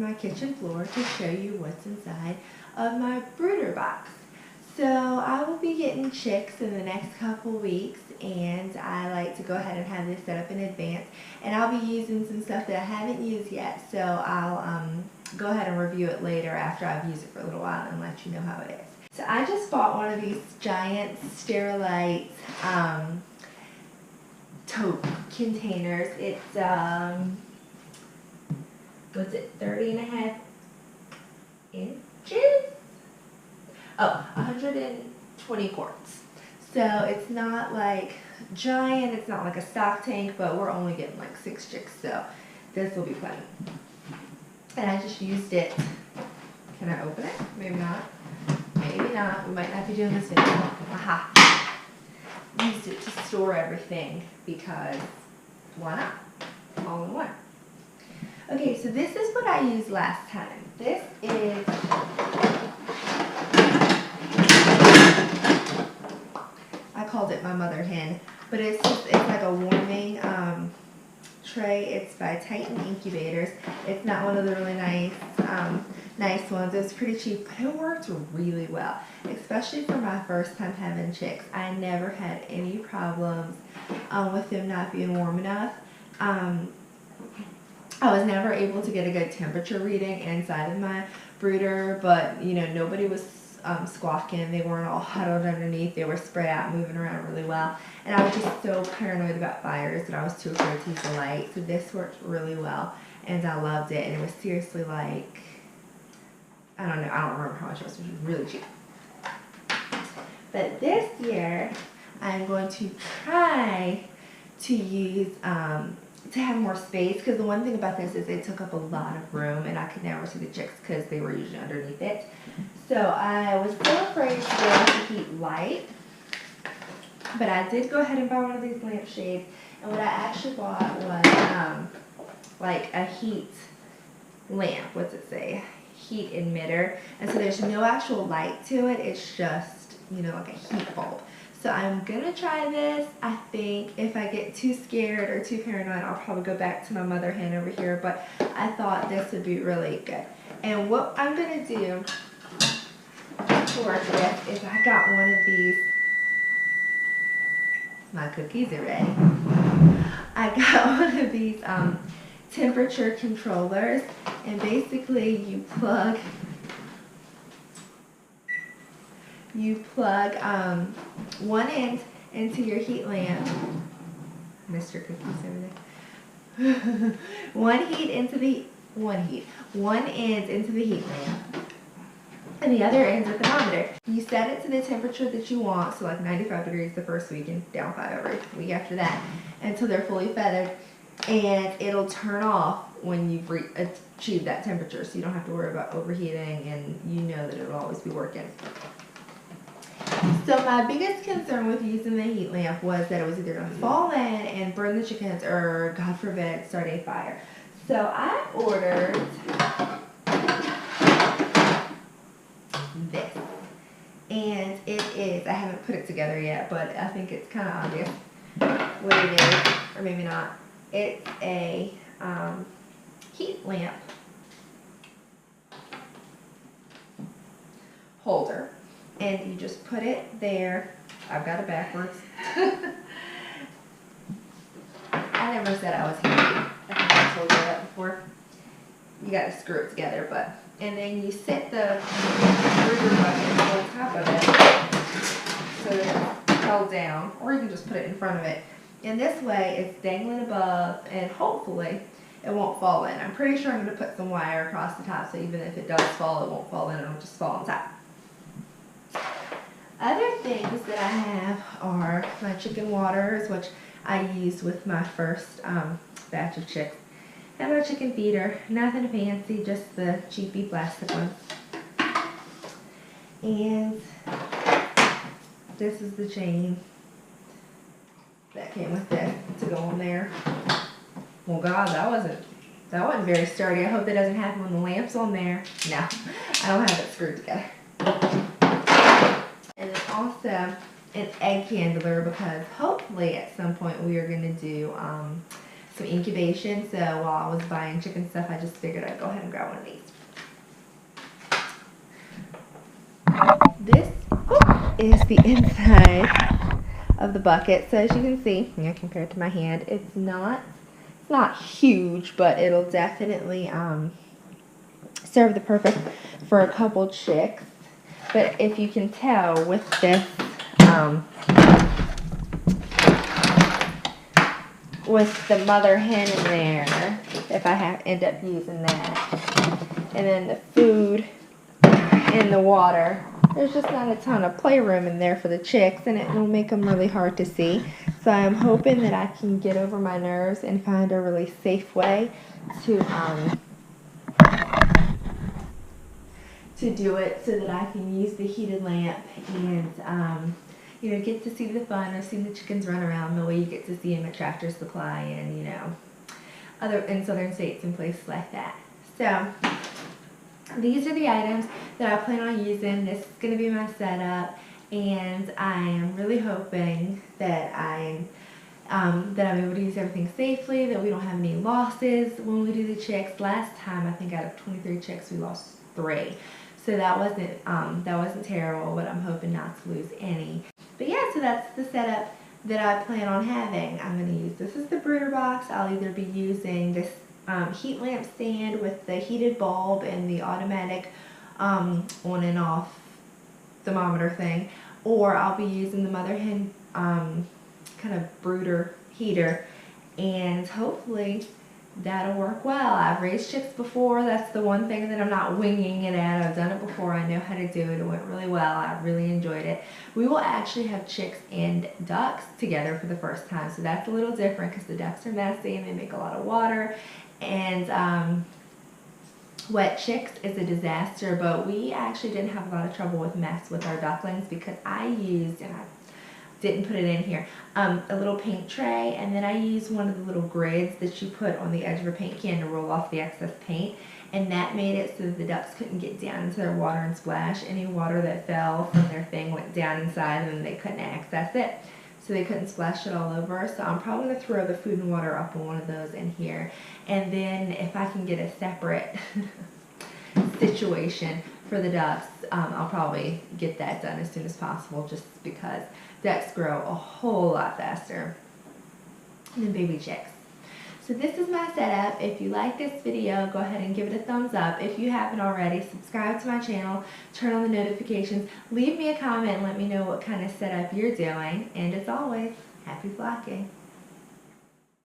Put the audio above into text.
my kitchen floor to show you what's inside of my brooder box. So I will be getting chicks in the next couple weeks, and I like to go ahead and have this set up in advance. And I'll be using some stuff that I haven't used yet, so I'll go ahead and review it later after I've used it for a little while and let you know how it is. So I just bought one of these giant Sterilite tote containers. It's what's it, 30.5 inches? Oh, 120 quarts. So it's not like giant, it's not like a stock tank, but we're only getting like 6 chicks, so this will be plenty. And I just used it. Can I open it? Maybe not. Maybe not. We might not be doing this video. Aha. Used it to store everything because why not? All in one. Okay, so this is what I used last time. This is I called it my mother hen, but it's like a warming tray. It's by Titan Incubators. It's not one of the really nice ones. It was pretty cheap, but it worked really well, especially for my first time having chicks. I never had any problems with them not being warm enough. I was never able to get a good temperature reading inside of my brooder, but you know, nobody was squawking. They weren't all huddled underneath. They were spread out, moving around really well. And I was just so paranoid about fires that I was too afraid to use the light. So this worked really well, and I loved it. And it was seriously like, I don't know, I don't remember how much it was. It was really cheap. But this year, I'm going to try to use to have more space, because the one thing about this is it took up a lot of room and I could never see the chicks because they were usually underneath it. So I was still afraid to go out to heat light, but I did go ahead and buy one of these lampshades, and what I actually bought was like a heat lamp. What's it say? Heat emitter. And so there's no actual light to it, it's just, you know, like a heat bulb. So I'm gonna try this. I think if I get too scared or too paranoid, I'll probably go back to my mother hen over here, but I thought this would be really good. And what I'm gonna do for this is I got one of these, my cookies are ready. I got one of these temperature controllers, and basically you plug one end into your heat lamp. Mr. Cookies over there. one end into the heat lamp, and the other end's a thermometer. You set it to the temperature that you want, so like 95 degrees the first week and down 5 every week after that, until they're fully feathered, and it'll turn off when you've achieved that temperature, so you don't have to worry about overheating, and you know that it'll always be working. So my biggest concern with using the heat lamp was that it was either going to fall in and burn the chickens, or God forbid, start a fire. So I ordered this, and it is, I haven't put it together yet, but I think it's kind of obvious what it is, or maybe not. It's a heat lamp holder. And you just put it there. I've got it backwards. I never said I was handy. I think I told you that before. You got to screw it together, but, and then you set the brooder bucket on top of it so that it's held down, or you can just put it in front of it. And this way it's dangling above, and hopefully it won't fall in. I'm pretty sure I'm going to put some wire across the top, so even if it does fall, it won't fall in, it'll just fall on top. Other things that I have are my chicken waters, which I used with my first batch of chicks. And my chicken feeder, nothing fancy, just the cheapy plastic ones. And this is the chain that came with this to go on there. Well, God, that wasn't very sturdy. I hope that doesn't happen when the lamp's on there. No, I don't have it screwed together. And then also an egg handler, because hopefully at some point we are going to do some incubation. So while I was buying chicken stuff, I just figured I'd go ahead and grab one of these. This is the inside of the bucket. So as you can see, compared to my hand, it's not huge, but it'll definitely serve the purpose for a couple chicks. But if you can tell with this, with the mother hen in there, if I end up using that, and then the food and the water, there's just not a ton of playroom in there for the chicks, and it will make them really hard to see. So I'm hoping that I can get over my nerves and find a really safe way to do it, so that I can use the heated lamp and you know, get to see the fun of seeing the chickens run around the way you get to see them at Tractor Supply and, you know, other in southern states and places like that. So these are the items that I plan on using. This is going to be my setup, and I am really hoping that I'm able to use everything safely, that we don't have any losses when we do the chicks. Last time, I think out of 23 chicks, we lost 3. So that wasn't terrible, but I'm hoping not to lose any. But yeah, so that's the setup that I plan on having. I'm going to use, this is the Brooder box. I'll either be using this heat lamp stand with the heated bulb and the automatic on and off thermometer thing, or I'll be using the mother hen kind of brooder heater, and hopefully that'll work well. I've raised chicks before. That's the one thing that I'm not winging it at. I've done it before. I know how to do it. It went really well. I really enjoyed it. We will actually have chicks and ducks together for the first time, so that's a little different because the ducks are messy and they make a lot of water, and wet chicks is a disaster. But we actually didn't have a lot of trouble with mess with our ducklings because I used, and I didn't put it in here, a little paint tray, and then I used one of the little grids that you put on the edge of a paint can to roll off the excess paint, and that made it so that the ducks couldn't get down into their water and splash. Any water that fell from their thing went down inside, and then they couldn't access it, so they couldn't splash it all over. So I'm probably going to throw the food and water up on one of those in here, and then if I can get a separate situation for the ducks, I'll probably get that done as soon as possible, just because ducks grow a whole lot faster than baby chicks. So this is my setup. If you like this video, go ahead and give it a thumbs up. If you haven't already, subscribe to my channel, turn on the notifications, leave me a comment and let me know what kind of setup you're doing. And as always, happy flocking.